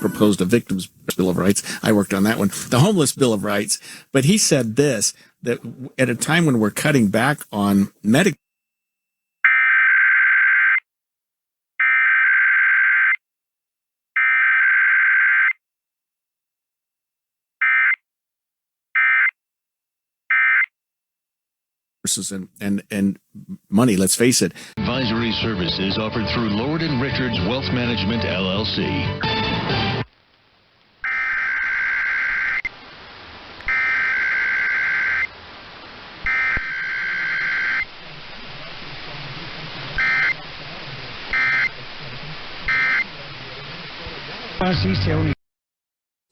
proposed a victim's Bill of Rights. I worked on that one, the homeless Bill of Rights. But he said this, that at a time when we're cutting back on medical, and money, let's face it. Advisory services offered through Lord & Richards Wealth Management, LLC.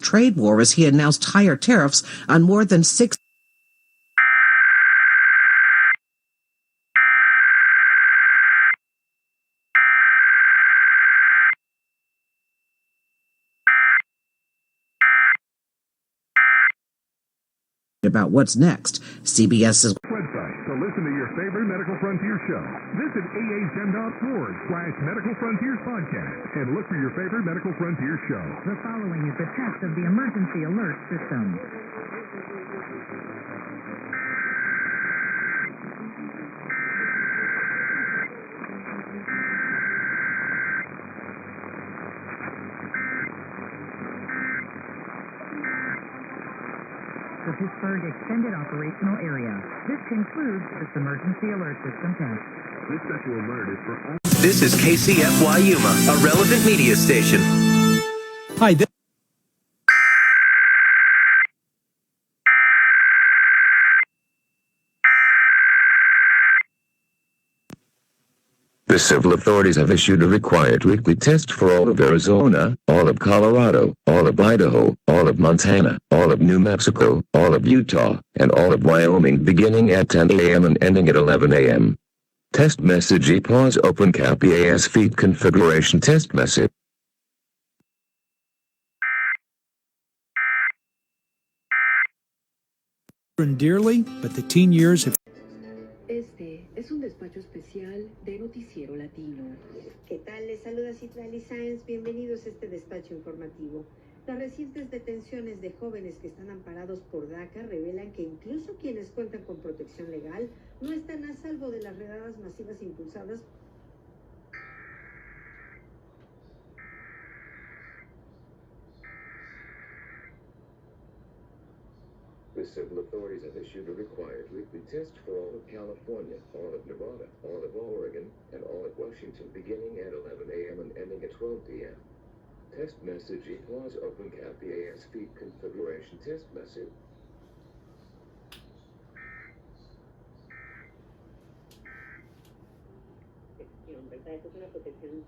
Trade war as he announced higher tariffs on more than 6 about what's next. CBS's website to listen to your favorite Medical Frontiers show. Visit AASM.org/Medical Frontiers podcast and look for your favorite Medical Frontiers show. The following is a test of the emergency alert system. The Pittsburgh Extended Operational Area. This concludes this emergency alert system test. This special alert is for all. This is KCFY Yuma, a relevant media station. Hi. The civil authorities have issued a required weekly test for all of Arizona, all of Colorado, all of Idaho, all of Montana, all of New Mexico, all of Utah, and all of Wyoming beginning at 10 a.m. and ending at 11 a.m. Test message EAS open cap EAS feed configuration test message. Dearly, but the teen years have... Este es un despacho especial de Noticiero Latino. ¿Qué tal? Les saluda Citlali Sáenz. Bienvenidos a este despacho informativo. Las recientes detenciones de jóvenes que están amparados por DACA revelan que incluso quienes cuentan con protección legal no están a salvo de las redadas masivas impulsadas. The civil authorities have issued a required weekly test for all of California, all of Nevada, all of Oregon, and all of Washington beginning at 11 a.m. and ending at 12 p.m. Test message EAS open cap EAS feed configuration test message. ¿Verdad? Esto es una protección